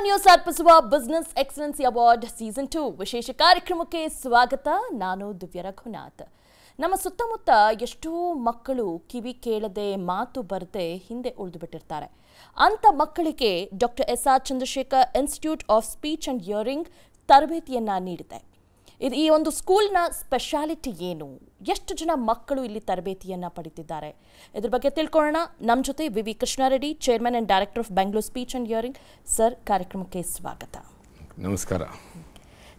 News ಅರ್ಪಿಸುವ business excellency award season 2 ವಿಶೇಷ ಕಾರ್ಯಕ್ರಮಕ್ಕೆ ಸ್ವಾಗತ. ನಾನು ದಿವ್ಯ ರಘುನಾಥ್. ನಮ್ಮ ಸುತ್ತಮುತ್ತ ಎಷ್ಟೋ ಮಕ್ಕಳು ಕಿವಿ ಕೇಳದೆ ಮಾತು ಬರದೆ ಹಿಂದೆ ಉಳಿದು ಬಿಟ್ಟಿರ್ತಾರೆ. ಅಂತ ಮಕ್ಕಳಿಗೆ doctor S R. Chandrashekhar institute of speech and hearing ತರಬೇತಿಯನ್ನ ನೀಡಿದೆ. ಈ ಒಂದು ಸ್ಕೂಲ್ನ ಸ್ಪೆಷಾಲಿಟಿ ಏನು, ಎಷ್ಟು ಜನ ಮಕ್ಕಳು ಇಲ್ಲಿ ತರಬೇತಿಯನ್ನ ಪಡೆದಿದ್ದಾರೆ, ಇದ್ರ ಬಗ್ಗೆ ತಿಳ್ಕೊಳ್ಳೋಣ. ನಮ್ಮ ಜೊತೆ V Krishna Reddy, chairman and director of Bengaluru speech and hearing. Sir, ಕಾರ್ಯಕ್ರಮಕ್ಕೆ ಸ್ವಾಗತ. ನಮಸ್ಕಾರ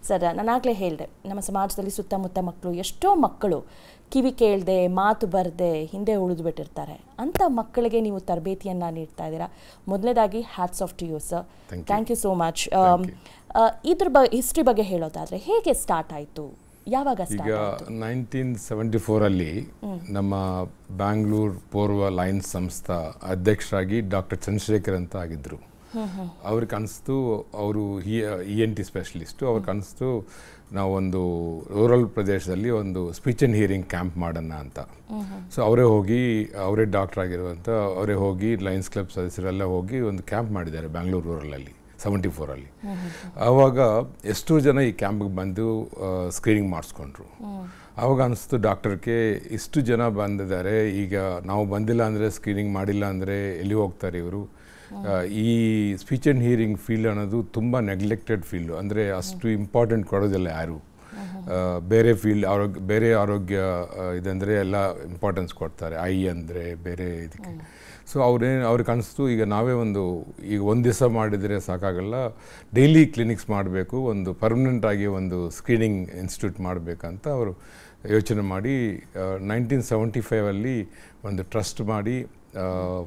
ಸರ್. ನಾನಾಗಲೇ ಹೇಳಿದೆ, ನಮ್ಮ ಸಮಾಜದಲ್ಲಿ ಸುತ್ತಮುತ್ತ ಮಕ್ಕಳು ಎಷ್ಟೋ ಮಕ್ಕಳು ಕಿವಿ ಕೇಳದೆ ಮಾತು ಬರದೆ ಹಿಂದೆ ಉಳಿದು ಬಿಟ್ಟಿರ್ತಾರೆ. ಅಂಥ ಮಕ್ಕಳಿಗೆ ನೀವು ತರಬೇತಿಯನ್ನು ನೀಡ್ತಾ ಇದ್ದೀರಾ. ಮೊದಲನೇದಾಗಿ hats off to you sir. Thank you so much. ಇದ್ರ ಹಿಸ್ಟ್ರಿ ಬಗ್ಗೆ ಹೇಳೋದಾದರೆ ಹೇಗೆ ಸ್ಟಾರ್ಟ್ ಆಯಿತು, ಯಾವಾಗ ಸ್ಟಾರ್ಟ್ ಆಯಿತು? 1974 ನಮ್ಮ ಬ್ಯಾಂಗ್ಳೂರ್ ಪೂರ್ವ ಲಯನ್ಸ್ ಸಂಸ್ಥಾ ಅಧ್ಯಕ್ಷರಾಗಿ ಡಾಕ್ಟರ್ ಚಂದ್ರಶೇಖರ್ ಅಂತ ಆಗಿದ್ದರು. ಅವ್ರಿಗೆ ಅನಿಸ್ತು, ಅವರು ENT ಸ್ಪೆಷಲಿಸ್ಟು, ಅವ್ರಿಗೆ ಅನಿಸ್ತು ನಾವೊಂದು ರೂರಲ್ ಪ್ರದೇಶದಲ್ಲಿ ಒಂದು ಸ್ಪೀಚ್ ಆ್ಯಂಡ್ ಹಿಯರಿಂಗ್ ಕ್ಯಾಂಪ್ ಮಾಡೋಣ ಅಂತ. ಸೊ ಅವರೇ ಡಾಕ್ಟರ್ ಆಗಿರುವಂಥ ಅವರೇ ಹೋಗಿ ಲಯನ್ಸ್ ಕ್ಲಬ್ ಸದಸ್ಯರೆಲ್ಲ ಹೋಗಿ ಒಂದು ಕ್ಯಾಂಪ್ ಮಾಡಿದ್ದಾರೆ ಬ್ಯಾಂಗ್ಳೂರು ರೂರಲಲ್ಲಿ 74. ಆವಾಗ ಎಷ್ಟೋ ಜನ ಈ ಕ್ಯಾಂಪಿಗೆ ಬಂದು ಸ್ಕ್ರೀನಿಂಗ್ ಮಾಡಿಸ್ಕೊಂಡ್ರು. ಆವಾಗ ಅನಿಸ್ತು ಡಾಕ್ಟರ್ಗೆ, ಇಷ್ಟು ಜನ ಬಂದಿದ್ದಾರೆ, ಈಗ ನಾವು ಬಂದಿಲ್ಲ ಅಂದರೆ ಸ್ಕ್ರೀನಿಂಗ್ ಮಾಡಿಲ್ಲ ಅಂದರೆ ಎಲ್ಲಿ ಹೋಗ್ತಾರೆ ಇವರು. ಈ ಸ್ಪೀಚ್ ಆ್ಯಂಡ್ ಹಿಯರಿಂಗ್ ಫೀಲ್ಡ್ ಅನ್ನೋದು ತುಂಬ ನೆಗ್ಲೆಕ್ಟೆಡ್ ಫೀಲ್ಡು, ಅಂದರೆ ಅಷ್ಟು ಇಂಪಾರ್ಟೆಂಟ್ ಕೊಡೋದಿಲ್ಲ ಯಾರು. ಬೇರೆ ಆರೋಗ್ಯ ಇದಂದರೆ ಎಲ್ಲ ಇಂಪಾರ್ಟೆನ್ಸ್ ಕೊಡ್ತಾರೆ, ಅಂದರೆ ಬೇರೆ ಇದಕ್ಕೆ. ಸೊ ಅವ್ರಿಗೆ ಅನಿಸ್ತು, ಈಗ ನಾವೇ ಒಂದು ದಿವಸ ಮಾಡಿದರೆ ಸಾಕಾಗಲ್ಲ, ಡೈಲಿ ಕ್ಲಿನಿಕ್ಸ್ ಮಾಡಬೇಕು, ಒಂದು ಪರ್ಮನೆಂಟಾಗಿ ಒಂದು ಸ್ಕ್ರೀನಿಂಗ್ ಇನ್ಸ್ಟಿಟ್ಯೂಟ್ ಮಾಡಬೇಕಂತ ಅವರು ಯೋಚನೆ ಮಾಡಿ 1975 ಒಂದು ಟ್ರಸ್ಟ್ ಮಾಡಿ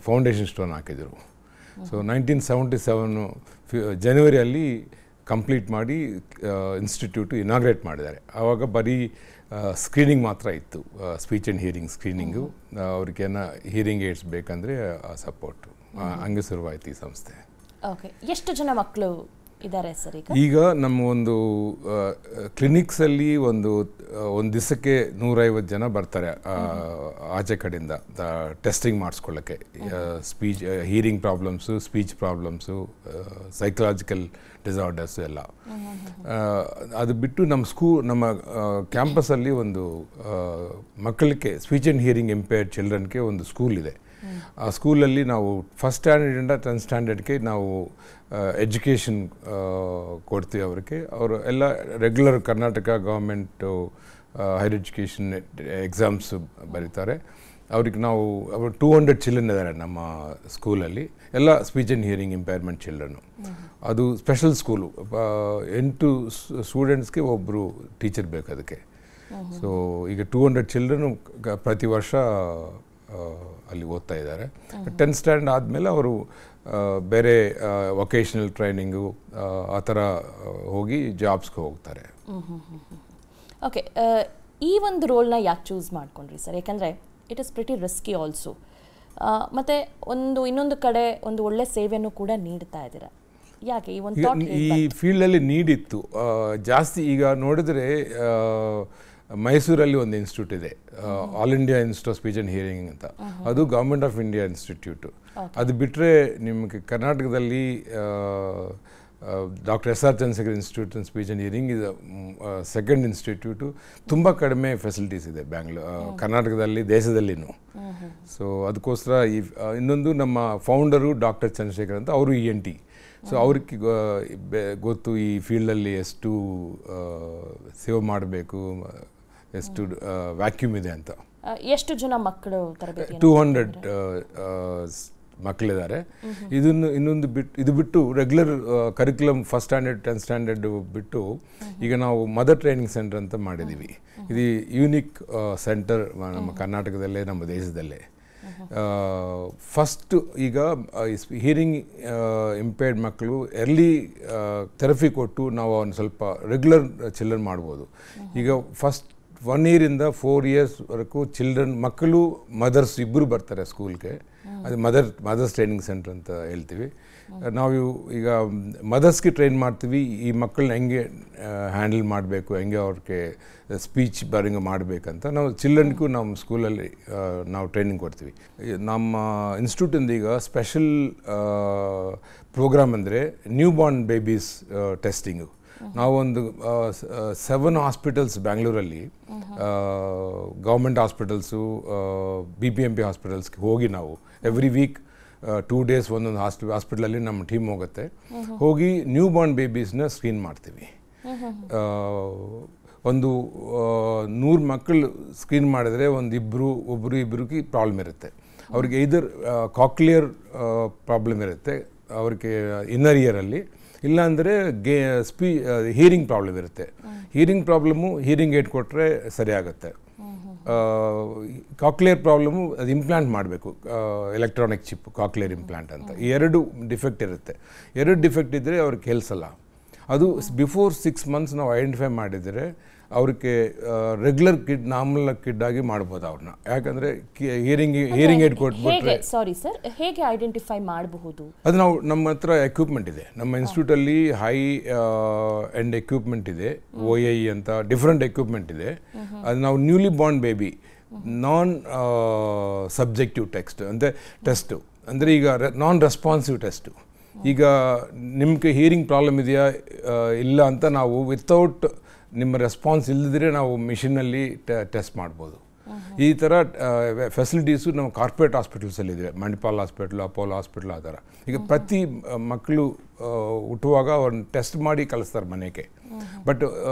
ಫೌಂಡೇಶನ್ ಸ್ಟೋನ್ ಹಾಕಿದರು. ಸೊ 1977 ಜನವರಿಯಲ್ಲಿ ಕಂಪ್ಲೀಟ್ ಮಾಡಿ ಇನ್ಸ್ಟಿಟ್ಯೂಟು ಇನಾಗ್ರೇಟ್ ಮಾಡಿದ್ದಾರೆ. ಆವಾಗ ಬರೀ ಸ್ಕ್ರೀನಿಂಗ್ ಮಾತ್ರ ಇತ್ತು, ಸ್ಪೀಚ್ ಆ್ಯಂಡ್ ಹಿಯರಿಂಗ್ ಸ್ಕ್ರೀನಿಂಗು. ಅವ್ರಿಗೇನ ಹಿಯರಿಂಗ್ ಏಡ್ಸ್ ಬೇಕಂದರೆ ಸಪೋರ್ಟು, ಹಂಗೆ ಶುರುವಾಯಿತು ಈ ಸಂಸ್ಥೆ. ಓಕೆ, ಎಷ್ಟು ಜನ ಮಕ್ಕಳು ಇದ್ದಾರೆ ಸರ್ ಈಗ ನಮ್ಮ ಒಂದು ಕ್ಲಿನಿಕ್ಸಲ್ಲಿ ಒಂದು ದಿವಸಕ್ಕೆ 150 ಜನ ಬರ್ತಾರೆ ಆಚೆ ಕಡೆಯಿಂದ ಟೆಸ್ಟಿಂಗ್ ಮಾಡಿಸ್ಕೊಳ್ಳೋಕ್ಕೆ. Speech hearing problems, speech problems, psychological disorders ಎಲ್ಲ. ಅದು ಬಿಟ್ಟು ನಮ್ಮ ಕ್ಯಾಂಪಸಲ್ಲಿ ಒಂದು ಮಕ್ಕಳಿಗೆ ಸ್ಪೀಚ್ ಆ್ಯಂಡ್ ಹಿಯರಿಂಗ್ ಇಂಪೇರ್ಡ್ ಚಿಲ್ಡ್ರನ್ಗೆ ಒಂದು ಸ್ಕೂಲ್ ಇದೆ. ಆ ಸ್ಕೂಲಲ್ಲಿ ನಾವು 1st ಸ್ಟ್ಯಾಂಡರ್ಡಿಂದ 10th ಸ್ಟ್ಯಾಂಡರ್ಡ್ಗೆ ನಾವು ಎಜುಕೇಷನ್ ಕೊಡ್ತೀವಿ ಅವ್ರಿಗೆ. ಅವರು ಎಲ್ಲ regular Karnataka government higher education exams ಬರೀತಾರೆ. ಅವ್ರಿಗೆ ಅವರು 200 ಚಿಲ್ಡ್ರನ್ ಇದ್ದಾರೆ ನಮ್ಮ ಸ್ಕೂಲಲ್ಲಿ, ಎಲ್ಲ ಸ್ಪೀಚ್ ಆ್ಯಂಡ್ ಹಿಯರಿಂಗ್ ಇಂಪೇರ್ಮೆಂಟ್ ಚಿಲ್ಡ್ರನ್ನು. ಅದು ಸ್ಪೆಷಲ್ ಸ್ಕೂಲು, 8 ಸ್ಟೂಡೆಂಟ್ಸ್ಗೆ ಒಬ್ಬರು ಟೀಚರ್ ಬೇಕು ಅದಕ್ಕೆ. ಸೊ ಈಗ 200 ಚಿಲ್ಡ್ರನ್ನು ಪ್ರತಿ ವರ್ಷ ಅಲ್ಲಿ ಓದ್ತಾ ಇದ್ದಾರೆ. 10th ಸ್ಟ್ಯಾಂಡರ್ಡ್ ಆದಮೇಲೆ ಅವರು ಬೇರೆ ವೊಕೇಶನಲ್ ಟ್ರೈನಿಂಗು ಆ ಥರ ಹೋಗಿ ಜಾಬ್ಸ್ಗೆ ಹೋಗ್ತಾರೆ. ಓಕೆ, ಈ ಒಂದು ರೋಲ್ನ ಯಾಕೆ ಚೂಸ್ ಮಾಡ್ಕೊಂಡ್ರಿ ಸರ್? ಯಾಕಂದರೆ it is pretty risky also, ಮತ್ತು ಇನ್ನೊಂದು ಕಡೆ ಒಂದು ಒಳ್ಳೆ ಸೇವೆಯನ್ನು ಕೂಡ ನೀಡ್ತಾ ಇದ್ದೀರಾ. ಯಾಕೆ ಈ ಫೀಲ್ಡಲ್ಲಿ ನೀಡಿತ್ತು ಜಾಸ್ತಿ? ಈಗ ನೋಡಿದ್ರೆ ಮೈಸೂರಲ್ಲಿ ಒಂದು ಇನ್ಸ್ಟಿಟ್ಯೂಟ್ ಇದೆ, all India institute of speech and hearing ಅಂತ. ಅದು ಗೌರ್ಮೆಂಟ್ ಆಫ್ ಇಂಡಿಯಾ ಇನ್ಸ್ಟಿಟ್ಯೂಟು. ಅದು ಬಿಟ್ಟರೆ ನಿಮಗೆ ಕರ್ನಾಟಕದಲ್ಲಿ doctor S R. Chandrashekhar institute of speech and hearing ಇದು ಸೆಕೆಂಡ್ ಇನ್ಸ್ಟಿಟ್ಯೂಟು. ತುಂಬ ಕಡಿಮೆ ಫೆಸಿಲಿಟೀಸ್ ಇದೆ ಕರ್ನಾಟಕದಲ್ಲಿ, ದೇಶದಲ್ಲಿನೂ. ಸೊ ಅದಕ್ಕೋಸ್ಕರ ಇನ್ನೊಂದು ನಮ್ಮ ಫೌಂಡರು ಡಾಕ್ಟರ್ ಚಂದ್ರಶೇಖರ್ ಅಂತ, ಅವರು ENT. ಸೊ ಅವ್ರಿಗೆ ಗೊತ್ತು ಈ ಫೀಲ್ಡಲ್ಲಿ ಎಷ್ಟು ಸೇವ್ ಮಾಡಬೇಕು, ಎಷ್ಟು ವ್ಯಾಕ್ಯೂಮ್ ಇದೆ ಅಂತ. ಎಷ್ಟು ಜನ ಮಕ್ಕಳು ತರಬೇತಿ? 200 ಮಕ್ಕಳಿದ್ದಾರೆ. ಇದು ಬಿಟ್ಟು regular curriculum 1st standard 10th standard ಬಿಟ್ಟು ಈಗ ನಾವು ಮದರ್ ಟ್ರೈನಿಂಗ್ ಸೆಂಟರ್ ಅಂತ ಮಾಡಿದ್ದೀವಿ. ಇದು ಯೂನಿಕ್ ಸೆಂಟರ್ ನಮ್ಮ ಕರ್ನಾಟಕದಲ್ಲೇ, ನಮ್ಮ ದೇಶದಲ್ಲೇ. ಫಸ್ಟ್ ಈಗ ಹಿಯರಿಂಗ್ ಇಂಪೇರ್ಡ್ ಮಕ್ಕಳು ಎರ್ಲಿ ಥೆರಪಿ ಕೊಟ್ಟು ನಾವು ಒಂದು ಸ್ವಲ್ಪ ರೆಗ್ಯುಲರ್ ಚಿಲ್ಡ್ರನ್ ಮಾಡ್ಬೋದು. ಈಗ 1 year 4 years ವರೆಗೂ ಮಕ್ಕಳು ಮದರ್ಸ್ ಇಬ್ಬರು ಬರ್ತಾರೆ ಸ್ಕೂಲ್ಗೆ. ಅದು ಮದರ್ಸ್ ಟ್ರೈನಿಂಗ್ ಸೆಂಟರ್ ಅಂತ ಹೇಳ್ತೀವಿ. ನಾವು ಈಗ ಮದರ್ಸ್ಗೆ ಟ್ರೈನ್ ಮಾಡ್ತೀವಿ, ಈ ಮಕ್ಕಳನ್ನ ಹೆಂಗೆ ಹ್ಯಾಂಡಲ್ ಮಾಡಬೇಕು, ಹೆಂಗೆ ಅವ್ರಿಗೆ ಸ್ಪೀಚ್ ಬರಿಂಗ್ ಮಾಡಬೇಕಂತ ನಾವು ಚಿಲ್ಡ್ರನ್ಗೂ ನಮ್ಮ ಸ್ಕೂಲಲ್ಲಿ ನಾವು ಟ್ರೈನಿಂಗ್ ಕೊಡ್ತೀವಿ. ನಮ್ಮ ಇನ್ಸ್ಟಿಟ್ಯೂಟಿಂದ ಈಗ ಸ್ಪೆಷಲ್ ಪ್ರೋಗ್ರಾಮ್ ಅಂದರೆ ನ್ಯೂ ಬಾರ್ನ್ ಬೇಬೀಸ್ ಟೆಸ್ಟಿಂಗು. ನಾವೊಂದು 7 ಹಾಸ್ಪಿಟಲ್ಸ್ ಬ್ಯಾಂಗ್ಳೂರಲ್ಲಿ, ಗೌರ್ಮೆಂಟ್ ಹಾಸ್ಪಿಟಲ್ಸು, BPMP ಹಾಸ್ಪಿಟಲ್ಸ್ಗೆ ಹೋಗಿ ನಾವು ಎವ್ರಿ ವೀಕ್ 2 days ಒಂದೊಂದು ಹಾಸ್ಪಿಟಲಲ್ಲಿ ನಮ್ಮ ಟೀಮ್ ಹೋಗುತ್ತೆ. ಹೋಗಿ ನ್ಯೂ ಬಾರ್ನ್ ಬೇಬೀಸ್ನ ಸ್ಕ್ರೀನ್ ಮಾಡ್ತೀವಿ. ಒಂದು 100 ಮಕ್ಕಳು ಸ್ಕ್ರೀನ್ ಮಾಡಿದ್ರೆ ಒಬ್ಬರಿಗೆ ಪ್ರಾಬ್ಲಮ್ ಇರುತ್ತೆ. ಅವ್ರಿಗೆ ಇದರ್ ಕಾಕ್ಲಿಯರ್ ಪ್ರಾಬ್ಲಮ್ ಇರುತ್ತೆ, ಅವ್ರಿಗೆ ಇನ್ನರ್ ಇಯರಲ್ಲಿ, ಇಲ್ಲಾಂದರೆ ಹೀರಿಂಗ್ ಪ್ರಾಬ್ಲಮ್ ಇರುತ್ತೆ. ಹೀರಿಂಗ್ ಏಡ್ ಕೊಟ್ಟರೆ ಸರಿಯಾಗುತ್ತೆ. ಕಾಕ್ಲಿಯರ್ ಪ್ರಾಬ್ಲಮ್ಮು ಅದು ಇಂಪ್ಲಾಂಟ್ ಮಾಡಬೇಕು, ಎಲೆಕ್ಟ್ರಾನಿಕ್ ಚಿಪ್ ಕಾಕ್ಲಿಯರ್ ಇಂಪ್ಲಾಂಟ್ ಅಂತ. 2 ಡಿಫೆಕ್ಟ್ ಇರುತ್ತೆ. 2 ಡಿಫೆಕ್ಟ್ ಇದ್ದರೆ ಅವ್ರಿಗೆ ಕೇಳಿಸಲ್ಲ. ಅದು ಬಿಫೋರ್ 6 months ನಾವು ಐಡೆಂಟಿಫೈ ಮಾಡಿದರೆ ಅವ್ರಿಗೆ ರೆಗ್ಯುಲರ್ ನಾರ್ಮಲ್ ಕಿಡ್ ಆಗಿ ಮಾಡ್ಬೋದು ಅವ್ರನ್ನ. ಯಾಕಂದರೆ ಹಿಯರಿಂಗ್ ಏಡ್ ಕೊಟ್ಬಿಟ್ರೆ. ಸಾರಿ ಸರ್, ಹೇಗೆ ಐಡೆಂಟಿಫೈ ಮಾಡಬಹುದು? ಅದು ನಾವು ನಮ್ಮ ಹತ್ರ ಎಕ್ವಿಪ್ಮೆಂಟ್ ಇದೆ. ನಮ್ಮ ಇನ್ಸ್ಟಿಟ್ಯೂಟಲ್ಲಿ ಹೈ ಎಂಡ್ ಎಕ್ವಿಪ್ಮೆಂಟ್ ಇದೆ, OAE ಅಂತ ಡಿಫ್ರೆಂಟ್ ಎಕ್ವಿಪ್ಮೆಂಟ್ ಇದೆ. ಅದು ನಾವು ನ್ಯೂಲಿ ಬಾರ್ನ್ ಬೇಬಿ ನಾನ್ ಸಬ್ಜೆಕ್ಟಿವ್ ಟೆಸ್ಟು ಅಂದರೆ ಈಗ ನಾನ್ ರೆಸ್ಪಾನ್ಸಿವ್ ಟೆಸ್ಟು. ಈಗ ನಿಮಗೆ ಹಿಯರಿಂಗ್ ಪ್ರಾಬ್ಲಮ್ ಇದೆಯಾ ಇಲ್ಲ ಅಂತ ನಾವು ವಿತೌಟ್ ನಿಮ್ಮ ರೆಸ್ಪಾನ್ಸ್ ಇಲ್ಲದಿದ್ರೆ ನಾವು ಮಿಷಿನಲ್ಲಿ ಟೆಸ್ಟ್ ಮಾಡ್ಬೋದು. ಈ ಥರ ಫೆಸಿಲಿಟೀಸು ನಮ್ಮ ಕಾರ್ಪೊರೇಟ್ ಹಾಸ್ಪಿಟಲ್ಸಲ್ಲಿದೆ, ಮಣಿಪಾಲ್ ಹಾಸ್ಪಿಟ್ಲು, ಅಪೋಲೋ ಹಾಸ್ಪಿಟ್ಲು, ಆ ಥರ. ಈಗ ಪ್ರತಿ ಮಕ್ಕಳು ಹುಟ್ಟುವಾಗ ಅವ್ರನ್ನ ಟೆಸ್ಟ್ ಮಾಡಿ ಕಳಿಸ್ತಾರೆ ಮನೆಗೆ. ಬಟ್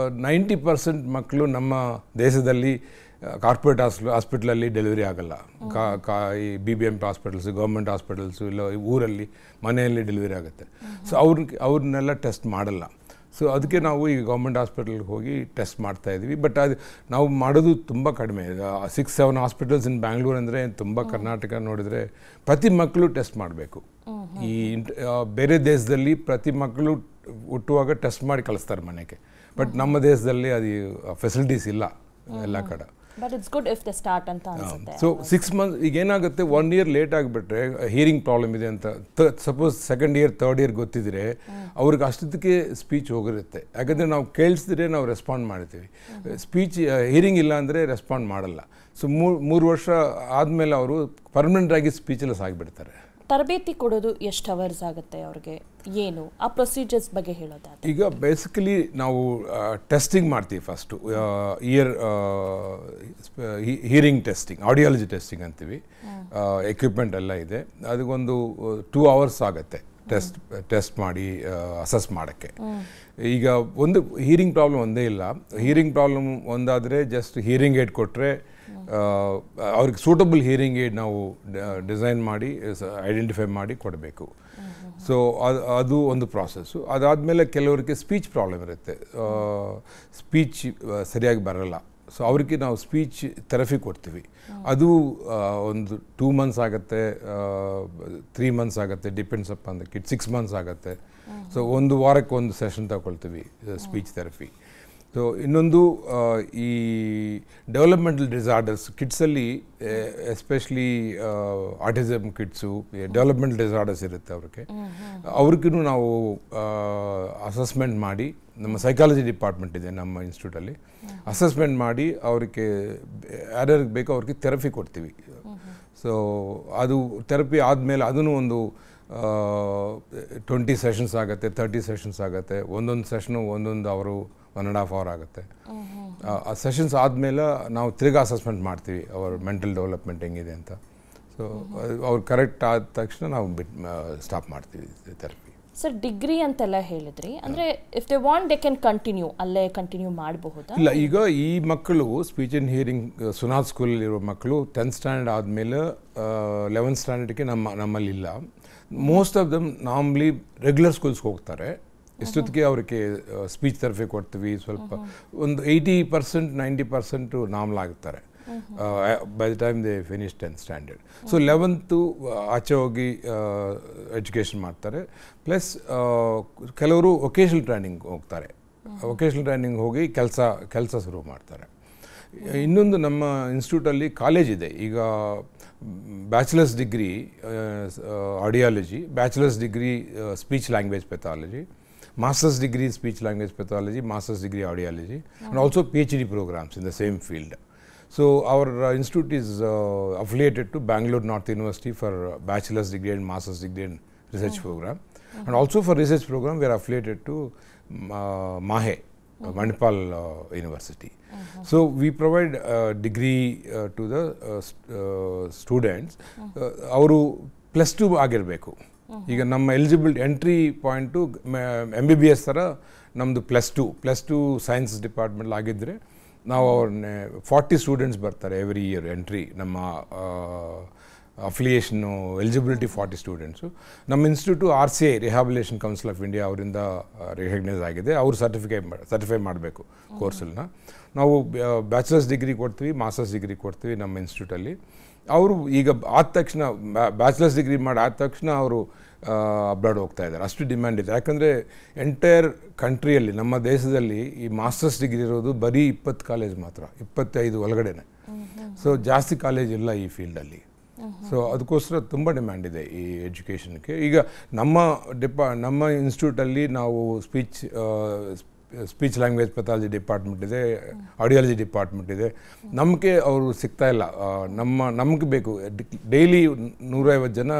90% ಮಕ್ಕಳು ನಮ್ಮ ದೇಶದಲ್ಲಿ ಕಾರ್ಪೊರೇಟ್ ಹಾಸ್ಪಿಟ್ಲಲ್ಲಿ ಡೆಲಿವರಿ ಆಗಲ್ಲ. ಈ BBMP ಹಾಸ್ಪಿಟಲ್ಸು, ಗೌರ್ಮೆಂಟ್ ಹಾಸ್ಪಿಟಲ್ಸು, ಇಲ್ಲ ಊರಲ್ಲಿ ಮನೆಯಲ್ಲಿ ಡೆಲಿವರಿ ಆಗುತ್ತೆ. ಸೊ ಅವ್ರನ್ನೆಲ್ಲ ಟೆಸ್ಟ್ ಮಾಡಲ್ಲ. ಸೊ ಅದಕ್ಕೆ ನಾವು ಈಗ ಗೌರ್ಮೆಂಟ್ ಹಾಸ್ಪಿಟಲ್ಗೆ ಹೋಗಿ ಟೆಸ್ಟ್ ಮಾಡ್ತಾಯಿದ್ವಿ. ಬಟ್ ಅದು ನಾವು ಮಾಡೋದು ತುಂಬ ಕಡಿಮೆ. 6-7 ಹಾಸ್ಪಿಟಲ್ಸ್ ಇನ್ ಬ್ಯಾಂಗ್ಳೂರ್ ಅಂದರೆ ತುಂಬ. ಕರ್ನಾಟಕ ನೋಡಿದರೆ ಪ್ರತಿ ಮಕ್ಕಳು ಟೆಸ್ಟ್ ಮಾಡಬೇಕು. ಈ ಬೇರೆ ದೇಶದಲ್ಲಿ ಪ್ರತಿ ಮಕ್ಕಳು ಹುಟ್ಟುವಾಗ ಟೆಸ್ಟ್ ಮಾಡಿ ಕಳಿಸ್ತಾರೆ ಮನೆಗೆ. ಬಟ್ ನಮ್ಮ ದೇಶದಲ್ಲಿ ಅದು ಫೆಸಿಲಿಟೀಸ್ ಇಲ್ಲ ಎಲ್ಲ ಕಡೆ. But it's good if the start ಅಂತ ಅನ್ಸುತ್ತೆ. ಸೊ 6 months ಈಗ ಏನಾಗುತ್ತೆ, 1 year ಲೇಟ್ ಆಗಿಬಿಟ್ರೆ ಹಿಯರಿಂಗ್ ಪ್ರಾಬ್ಲಮ್ ಇದೆ ಅಂತ suppose 2nd year 3rd year ಗೊತ್ತಿದ್ರೆ ಅವ್ರಿಗೆ ಅಷ್ಟೊತ್ತಿಗೆ ಸ್ಪೀಚ್ ಹೋಗಿರುತ್ತೆ. ಯಾಕಂದರೆ ನಾವು ಕೇಳಿಸಿದ್ರೆ ನಾವು ರೆಸ್ಪಾಂಡ್ ಮಾಡ್ತೀವಿ. ಹಿಯರಿಂಗ್ ಇಲ್ಲ ಅಂದರೆ ರೆಸ್ಪಾಂಡ್ ಮಾಡಲ್ಲ. ಸೊ 3 ವರ್ಷ ಆದಮೇಲೆ ಅವರು ಪರ್ಮನೆಂಟಾಗಿ ಸ್ಪೀಚ್ಲೆಸ್ ಆಗಿಬಿಡ್ತಾರೆ. ತರಬೇತಿ ಕೊಡೋದು ಎಷ್ಟು ಅವರ್ಸ್ ಆಗುತ್ತೆ ಅವ್ರಿಗೆ, ಏನು ಆ ಪ್ರೊಸೀಜರ್ಸ್ ಬಗ್ಗೆ ಹೇಳೋದಾದ್ರೆ? ಈಗ ಬೇಸಿಕಲಿ ನಾವು ಟೆಸ್ಟಿಂಗ್ ಮಾಡ್ತೀವಿ first. Hearing testing, audiology testing ಅಂತೀವಿ. ಎಕ್ವಿಪ್ಮೆಂಟ್ ಎಲ್ಲ ಇದೆ. ಅದಕ್ಕೊಂದು 2 hours ಆಗುತ್ತೆ ಟೆಸ್ಟ್ ಮಾಡಿ ಅಸೆಸ್ ಮಾಡೋಕ್ಕೆ. ಈಗ ಒಂದು ಹಿಯರಿಂಗ್ ಪ್ರಾಬ್ಲಮ್ ಒಂದೇ ಇಲ್ಲ. ಹಿಯರಿಂಗ್ ಪ್ರಾಬ್ಲಮ್ ಒಂದಾದರೆ ಜಸ್ಟ್ ಹಿಯರಿಂಗ್ ಏಡ್ ಕೊಟ್ಟರೆ ಅವ್ರಿಗೆ ಸೂಟಬಲ್ ಹಿಯರಿಂಗ್ ಏಡ್ ನಾವು ಡಿಸೈನ್ ಮಾಡಿ ಐಡೆಂಟಿಫೈ ಮಾಡಿ ಕೊಡಬೇಕು. ಸೊ ಅದು ಒಂದು ಪ್ರಾಸೆಸ್ಸು. ಅದಾದಮೇಲೆ ಕೆಲವರಿಗೆ ಸ್ಪೀಚ್ ಪ್ರಾಬ್ಲಮ್ ಇರುತ್ತೆ, ಸ್ಪೀಚ್ ಸರಿಯಾಗಿ ಬರಲ್ಲ. ಸೊ ಅವ್ರಿಗೆ ನಾವು ಸ್ಪೀಚ್ ಥೆರಪಿ ಕೊಡ್ತೀವಿ. ಅದು ಒಂದು 2 months ಆಗುತ್ತೆ, 3 months ಆಗುತ್ತೆ, depends up on the kid. 6 months ಆಗುತ್ತೆ. ಸೊ 1 ವಾರಕ್ಕೆ 1 ಸೆಷನ್ ತಗೊಳ್ತೀವಿ ಸ್ಪೀಚ್ ಥೆರಪಿ. ಸೊ ಇನ್ನೊಂದು ಈ ಡೆವಲಪ್ಮೆಂಟಲ್ ಡಿಸಾರ್ಡರ್ಸ್ ಕಿಡ್ಸಲ್ಲಿ, especially autism kids, developmental disorders ಇರುತ್ತೆ ಅವ್ರಿಗೂ ನಾವು ಅಸೆಸ್ಮೆಂಟ್ ಮಾಡಿ, ನಮ್ಮ ಸೈಕಾಲಜಿ ಡಿಪಾರ್ಟ್ಮೆಂಟ್ ಇದೆ ನಮ್ಮ ಇನ್ಸ್ಟಿಟ್ಯೂಟಲ್ಲಿ, ಅಸೆಸ್ಮೆಂಟ್ ಮಾಡಿ ಅವ್ರಿಗೆ ಯಾರ್ಯಾರಿಗೆ ಬೇಕೋ ಅವ್ರಿಗೆ ಥೆರಪಿ ಕೊಡ್ತೀವಿ. ಸೊ ಅದು ಥೆರಪಿ ಆದಮೇಲೆ ಅದನ್ನು ಒಂದು 20 ಸೆಷನ್ಸ್ ಆಗುತ್ತೆ, 30 ಸೆಷನ್ಸ್ ಆಗುತ್ತೆ. ಒಂದೊಂದು ಸೆಷನು 1 hour 1.5 hour ಆಗುತ್ತೆ. ಆ ಸೆಷನ್ಸ್ ಆದಮೇಲೆ ನಾವು ತಿರ್ಗಾ ಅಸೆಸ್ಮೆಂಟ್ ಮಾಡ್ತೀವಿ ಅವ್ರ ಮೆಂಟಲ್ ಡೆವಲಪ್ಮೆಂಟ್ ಹೆಂಗಿದೆ ಅಂತ. ಸೊ ಅವ್ರು ಕರೆಕ್ಟ್ ಆದ ತಕ್ಷಣ ನಾವು ಸ್ಟಾಪ್ ಮಾಡ್ತೀವಿ ಥೆರಪಿ. ಸರ್, ಡಿಗ್ರಿ ಅಂತೆಲ್ಲ ಹೇಳಿದ್ರಿ, ಅಂದರೆ if they want they can continue, ಅಲ್ಲೇ ಕಂಟಿನ್ಯೂ ಮಾಡಬಹುದಾ? ಇಲ್ಲ, ಈಗ ಈ ಮಕ್ಕಳು ಸ್ಪೀಚ್ ಆ್ಯಂಡ್ ಹಿಯರಿಂಗ್ ಸುನಾದ್ ಸ್ಕೂಲಲ್ಲಿರೋ ಮಕ್ಕಳು 10th standard ಆದಮೇಲೆ 11th standardಗೆ ನಮ್ಮಲ್ಲಿ ಇಲ್ಲ. Most of them normally regular ಸ್ಕೂಲ್ಸ್ಗೆ ಹೋಗ್ತಾರೆ. ಇಷ್ಟೊತ್ತಿಗೆ ಅವ್ರಿಗೆ ಸ್ಪೀಚ್ ಥೆರಪಿ ಕೊಡ್ತೀವಿ. ಸ್ವಲ್ಪ ಒಂದು 80% 90% ನಾರ್ಮಲ್ ಆಗುತ್ತಾರೆ by the time they finish 10th standard. So 11th ಆಚೆ ಹೋಗಿ ಎಜುಕೇಷನ್ ಮಾಡ್ತಾರೆ. ಪ್ಲಸ್ ಕೆಲವರು ವೊಕೇಶನಲ್ ಟ್ರೈನಿಂಗ್ ಹೋಗ್ತಾರೆ. ವೊಕೇಶನಲ್ ಟ್ರೈನಿಂಗ್ ಹೋಗಿ ಕೆಲಸ ಶುರು ಮಾಡ್ತಾರೆ. ಇನ್ನೊಂದು ನಮ್ಮ ಇನ್ಸ್ಟಿಟ್ಯೂಟಲ್ಲಿ ಕಾಲೇಜ್ ಇದೆ. ಈಗ bachelors degree audiology, bachelors degree speech language pathology, masters degree speech language pathology, master's degree audiology, and also PhD programs in the same field. So our institute is affiliated to Bangalore North University for bachelor's degree and master's degree and research program, and also for research program we are affiliated to MAHE, Manipal University. So we provide degree to the students. Avaru +2 ಆಗಿರಬೇಕು. ಈಗ ನಮ್ಮ eligible entry point MBBS ಥರ ನಮ್ಮದು +2 science department ಆಗಿದ್ದರೆ ನಾವು ಅವ್ರನ್ನೇ 40 students ಬರ್ತಾರೆ every year entry. ನಮ್ಮ ಅಫಿಲಿಯೇಷನ್ನು ಎಲಿಜಿಬಿಲಿಟಿ 40 ಸ್ಟೂಡೆಂಟ್ಸು. ನಮ್ಮ institute RCI rehabilitation council of India ಅವರಿಂದ ರಿಕಗ್ನೈಸ್ ಆಗಿದೆ. ಅವರು ಸರ್ಟಿಫೈ ಮಾಡಬೇಕು ಕೋರ್ಸನ್ನ. ನಾವು ಬ್ಯಾಚುಲರ್ಸ್ ಡಿಗ್ರಿ ಕೊಡ್ತೀವಿ, ಮಾಸ್ಟರ್ಸ್ ಡಿಗ್ರಿ ಕೊಡ್ತೀವಿ ನಮ್ಮ ಇನ್ಸ್ಟಿಟ್ಯೂಟಲ್ಲಿ. ಅವರು ಈಗ ಆದ ತಕ್ಷಣ ಬ್ಯಾಚುಲರ್ಸ್ ಡಿಗ್ರಿ ಮಾಡಿ ಆದ ತಕ್ಷಣ ಅವರು ಅಬ್ರಾಡ್ ಹೋಗ್ತಾ ಇದ್ದಾರೆ. ಅಷ್ಟು ಡಿಮ್ಯಾಂಡ್ ಇದೆ. ಯಾಕಂದರೆ ಎಂಟೈರ್ ಕಂಟ್ರಿಯಲ್ಲಿ, ನಮ್ಮ ದೇಶದಲ್ಲಿ ಈ ಮಾಸ್ಟರ್ಸ್ ಡಿಗ್ರಿ ಇರೋದು ಬರೀ 20 ಕಾಲೇಜ್ ಮಾತ್ರ, 25 ಒಳಗಡೆನೆ. ಸೊ ಜಾಸ್ತಿ ಕಾಲೇಜ್ ಇಲ್ಲ ಈ ಫೀಲ್ಡಲ್ಲಿ. ಸೊ ಅದಕ್ಕೋಸ್ಕರ ತುಂಬ ಡಿಮ್ಯಾಂಡ್ ಇದೆ ಈ ಎಜುಕೇಷನ್ಗೆ. ಈಗ ನಮ್ಮ ಇನ್ಸ್ಟಿಟ್ಯೂಟಲ್ಲಿ ನಾವು ಸ್ಪೀಚ್ ಲ್ಯಾಂಗ್ವೇಜ್ ಪೆಥಾಲಜಿ ಡಿಪಾರ್ಟ್ಮೆಂಟ್ ಇದೆ, ಆಡಿಯಾಲಜಿ ಡಿಪಾರ್ಟ್ಮೆಂಟ್ ಇದೆ. ನಮಗೆ ಅವರು ಸಿಗ್ತಾ ಇಲ್ಲ. ನಮಗೆ ಬೇಕು ಡೈಲಿ 150 ಜನ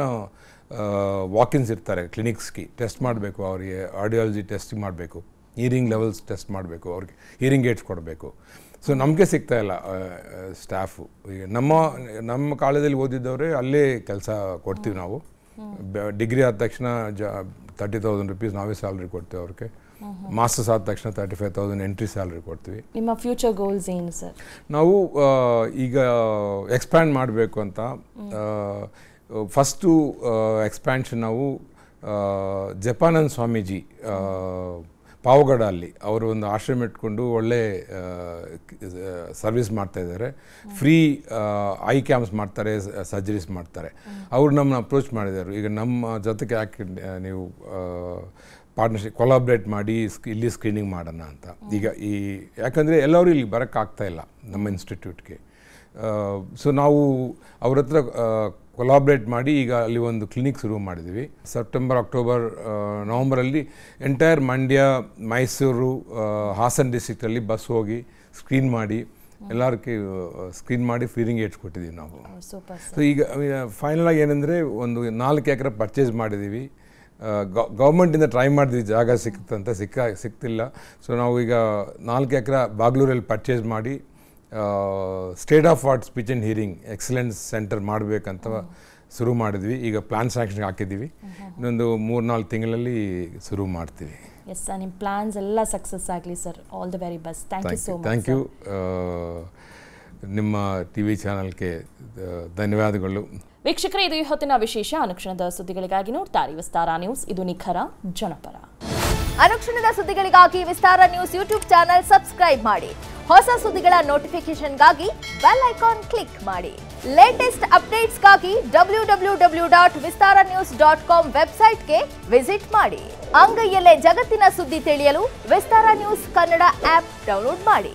ವಾಕಿನ್ಸ್ ಇರ್ತಾರೆ ಕ್ಲಿನಿಕ್ಸ್ಗೆ. ಟೆಸ್ಟ್ ಮಾಡಬೇಕು ಅವರಿಗೆ, ಆಡಿಯಾಲಜಿ ಟೆಸ್ಟಿಂಗ್ ಮಾಡಬೇಕು, ಹಿಯರಿಂಗ್ ಲೆವೆಲ್ಸ್ ಟೆಸ್ಟ್ ಮಾಡಬೇಕು, ಅವ್ರಿಗೆ ಹಿಯರಿಂಗ್ ಏಡ್ಸ್ ಕೊಡಬೇಕು. ಸೊ ನಮಗೆ ಸಿಗ್ತಾ ಇಲ್ಲ ಸ್ಟಾಫು. ಈಗ ನಮ್ಮ ಕಾಲೇಜಲ್ಲಿ ಓದಿದ್ದವರೇ ಅಲ್ಲೇ ಕೆಲಸ ಕೊಡ್ತೀವಿ ನಾವು. ಡಿಗ್ರಿ ಆದ ತಕ್ಷಣ 30,000 rupees ನಾವೇ ಸ್ಯಾಲ್ರಿ ಕೊಡ್ತೀವಿ ಅವ್ರಿಗೆ. ಮಾಸ್ಟರ್ಸ್ ಆದ ತಕ್ಷಣ 35,000 ಎಂಟ್ರಿ ಸ್ಯಾಲ್ರಿ ಕೊಡ್ತೀವಿ. ನಿಮ್ಮ ಫ್ಯೂಚರ್ ಗೋಲ್ಸ್ ಏನು ಸರ್? ನಾವು ಈಗ ಎಕ್ಸ್ಪ್ಯಾಂಡ್ ಮಾಡಬೇಕು ಅಂತ ಫಸ್ಟು ಎಕ್ಸ್ಪ್ಯಾನ್ಷನ್ ನಾವು ಜಪಾನಂದ ಸ್ವಾಮೀಜಿ ಪಾವಗಡ ಅಲ್ಲಿ ಅವರು ಒಂದು ಆಶ್ರಮ ಇಟ್ಕೊಂಡು ಒಳ್ಳೆ ಸರ್ವಿಸ್ ಮಾಡ್ತಾಯಿದ್ದಾರೆ. ಫ್ರೀ ಐ ಕ್ಯಾಂಪ್ಸ್ ಮಾಡ್ತಾರೆ, ಸರ್ಜರೀಸ್ ಮಾಡ್ತಾರೆ. ಅವರು ನಮ್ಮನ್ನ ಅಪ್ರೋಚ್ ಮಾಡಿದರು. ಈಗ ನಮ್ಮ ಜೊತೆಗೆ ಯಾಕೆ ನೀವು ಪಾರ್ಟ್ನರ್ಶಿಪ್ ಕೊಲಾಬ್ರೇಟ್ ಮಾಡಿ ಇಲ್ಲಿ ಸ್ಕ್ರೀನಿಂಗ್ ಮಾಡೋಣ ಅಂತ. ಈಗ ಯಾಕಂದರೆ ಎಲ್ಲರೂ ಇಲ್ಲಿ ಬರೋಕ್ಕಾಗ್ತಾ ಇಲ್ಲ ನಮ್ಮ ಇನ್ಸ್ಟಿಟ್ಯೂಟ್ಗೆ. ಸೊ ನಾವು ಅವ್ರ ಹತ್ರ ಕೊಲಾಬ್ರೇಟ್ ಮಾಡಿ ಈಗ ಅಲ್ಲಿ ಒಂದು ಕ್ಲಿನಿಕ್ ಶುರು ಮಾಡಿದ್ವಿ. ಸೆಪ್ಟೆಂಬರ್, ಅಕ್ಟೋಬರ್, ನವಂಬರಲ್ಲಿ ಎಂಟೈರ್ ಮಂಡ್ಯ, ಮೈಸೂರು, ಹಾಸನ್ ಡಿಸ್ಟ್ರಿಕ್ಟಲ್ಲಿ ಬಸ್ ಹೋಗಿ ಸ್ಕ್ರೀನ್ ಮಾಡಿ ಎಲ್ಲರಿಗೆ ಸ್ಕ್ರೀನ್ ಮಾಡಿ ಫೀರಿಂಗ್ ಏಡ್ಸ್ ಕೊಟ್ಟಿದ್ದೀವಿ ನಾವು. ಸೊ ಈಗ ಫೈನಲ್ ಆಗಿ ಏನಂದರೆ ಒಂದು 4 ಎಕರೆ ಪರ್ಚೇಸ್ ಮಾಡಿದ್ದೀವಿ. ಗೌರ್ಮೆಂಟಿಂದ ಟ್ರೈ ಮಾಡಿದ್ವಿ ಜಾಗ ಸಿಕ್ತಂತ, ಸಿಕ್ತಿಲ್ಲ. ಸೊ ನಾವು ಈಗ 4 ಎಕರೆ ಬಾಗ್ಲೂರಲ್ಲಿ ಪರ್ಚೇಸ್ ಮಾಡಿ state of art speech and hearing excellence centre ಮಾಡಬೇಕಂತ ಶುರು ಮಾಡಿದ್ವಿ. ಈಗ ಪ್ಲಾನ್ ಸ್ಯಾಂಕ್ಷನ್ ಹಾಕಿದ್ದೀವಿ. ಇನ್ನೊಂದು 3-4 ತಿಂಗಳಲ್ಲಿ ಶುರು ಮಾಡ್ತೀವಿ. ಎಸ್ ಸರ್, ನಿಮ್ಮ ಪ್ಲಾನ್ಸ್ ಎಲ್ಲ ಸಕ್ಸಸ್ ಆಗಲಿ sir. All the very best. Thank you so much. Thank you. ನಿಮ್ಮ TV ಚಾನಲ್ಗೆ ಧನ್ಯವಾದಗಳು. ವೀಕ್ಷಕರೇ, ಇದು ಈ ಹೊತ್ತಿನ ವಿಶೇಷ. ಅನುಕ್ಷಣದ ಸುದ್ದಿಗಳಿಗಾಗಿ ನೋಡ್ತಾರೆ ವಿಸ್ತಾರ ನ್ಯೂಸ್. ಇದು ನಿಖರ ಜನಪರ. ಅನುಕ್ಷಣದ ಸುದ್ದಿಗಳಿಗಾಗಿ ವಿಸ್ತಾರ ನ್ಯೂಸ್ ಯೂಟ್ಯೂಬ್ ಚಾನೆಲ್ ಸಬ್ಸ್ಕ್ರೈಬ್ ಮಾಡಿ. ಹೊಸ ಸುದ್ದಿಗಳ ನೋಟಿಫಿಕೇಶನ್ಗಾಗಿ ಬೆಲ್ ಐಕಾನ್ ಕ್ಲಿಕ್ ಮಾಡಿ. ಲೇಟೆಸ್ಟ್ ಅಪ್ಡೇಟ್ಸ್ಗಾಗಿ www.vistaranews.com ವೆಬ್ಸೈಟ್ಗೆ ವಿಸಿಟ್ ಮಾಡಿ. ಅಂಗೈಯಲ್ಲೇ ಜಗತ್ತಿನ ಸುದ್ದಿ ತಿಳಿಯಲು ವಿಸ್ತಾರ ನ್ಯೂಸ್ ಕನ್ನಡ ಆಪ್ ಡೌನ್ಲೋಡ್ ಮಾಡಿ.